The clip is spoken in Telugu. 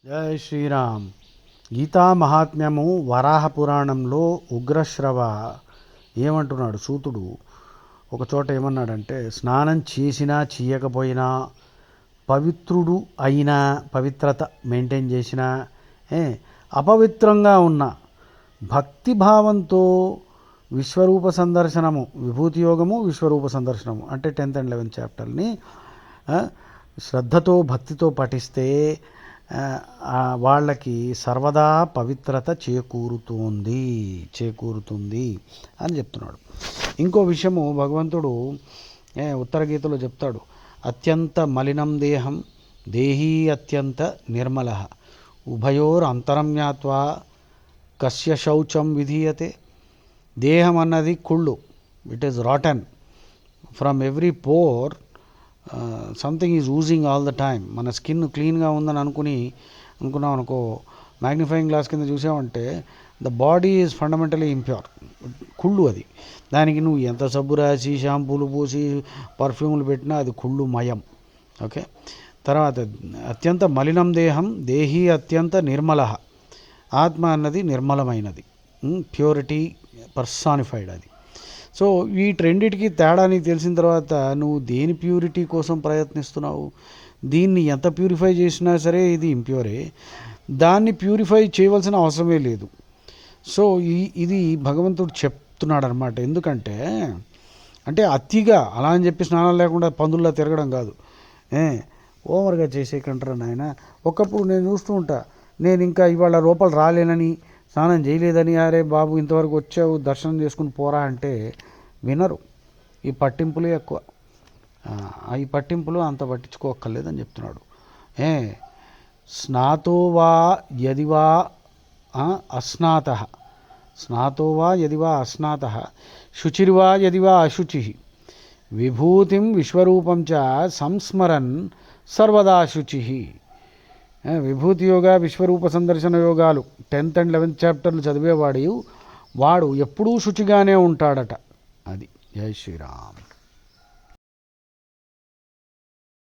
జై శ్రీరామ్. గీతా మహాత్మ్యము వరాహ పురాణంలో ఉగ్రశ్రవ ఏమంటున్నాడు, సూతుడు ఒక చోట ఏమన్నాడంటే, స్నానం చేసినా చేయకపోయినా, పవిత్రుడు అయినా, పవిత్రత మెయింటైన్ చేసినా, అపవిత్రంగా ఉన్న భక్తిభావంతో విశ్వరూప సందర్శనము, విభూతి యోగము, విశ్వరూప సందర్శనము అంటే 10th and 11th చాప్టర్ని శ్రద్ధతో భక్తితో పఠిస్తే వాళ్ళకి సర్వదా పవిత్రత చేకూరుతుంది అని చెప్తున్నాడు. ఇంకో విషయము భగవంతుడు ఉత్తర గీతలో చెప్తాడు, అత్యంత మలినం దేహం దేహీ అత్యంత నిర్మల ఉభయోర్ అంతరం జ్ఞాత్వా కస్య శౌచం విధీయతే. దేహం అన్నది కుళ్ళు, it is rotten from every pore. Something is oozing all the time. మన స్కిన్ క్లీన్గా ఉందని అనుకున్నాం అనుకో, మ్యాగ్నిఫైయింగ్ గ్లాస్ కింద చూసామంటే the body is fundamentally impure. కుళ్ళు అది. దానికి నువ్వు ఎంత సబ్బు రాసి, షాంపూలు పూసి, పర్ఫ్యూములు పెట్టినా అది కుళ్ళు మయం. ఓకే. తర్వాత అత్యంత మలినం దేహం దేహీ అత్యంత నిర్మల. ఆత్మ అన్నది నిర్మలమైనది, ప్యూరిటీ పర్సానిఫైడ్ అది. సో వీటన్నిటికీ తేడా నీకు తెలిసిన తర్వాత నువ్వు దేని ప్యూరిటీ కోసం ప్రయత్నిస్తున్నావు? దీన్ని ఎంత ప్యూరిఫై చేసినా సరే ఇది ఇంప్యూరే, దాన్ని ప్యూరిఫై చేయవలసిన అవసరమే లేదు. సో ఇది భగవంతుడు చెప్తున్నాడు అనమాట. ఎందుకంటే అతిగా అలా అని చెప్పి స్నానం లేకుండా పందుల్లా తిరగడం కాదు. ఓవర్గా చేసేకంటారా నాయన. ఒకప్పుడు నేను చూస్తూ ఉంటా, నేను ఇంకా ఇవాళ లోపల రాలేనని, స్నానం చేయలేదని, అరే బాబు ఇంతవరకు వచ్చావు దర్శనం చేసుకుని పోరా అంటే వినరు. ఈ పట్టింపులే ఎక్కువ. ఈ పట్టింపులు అంత పట్టించుకోక్కర్లేదని చెప్తున్నాడు. స్నాతో వా యదివా అస్నాతః, స్నాతో వా యదివా అస్నాతః, శుచిర్వా యదివా అశుచి, విభూతిం విశ్వరూపం చ సంస్మరన్ సర్వదా శుచి. విభూతి యోగ, విశ్వరూప సందర్శన యోగాలు 10th and 11th చాప్టర్లు చదివేవాడు వాడు ఎప్పుడూ శుచిగానే ఉంటాడట. అది. జై శ్రీరామ్.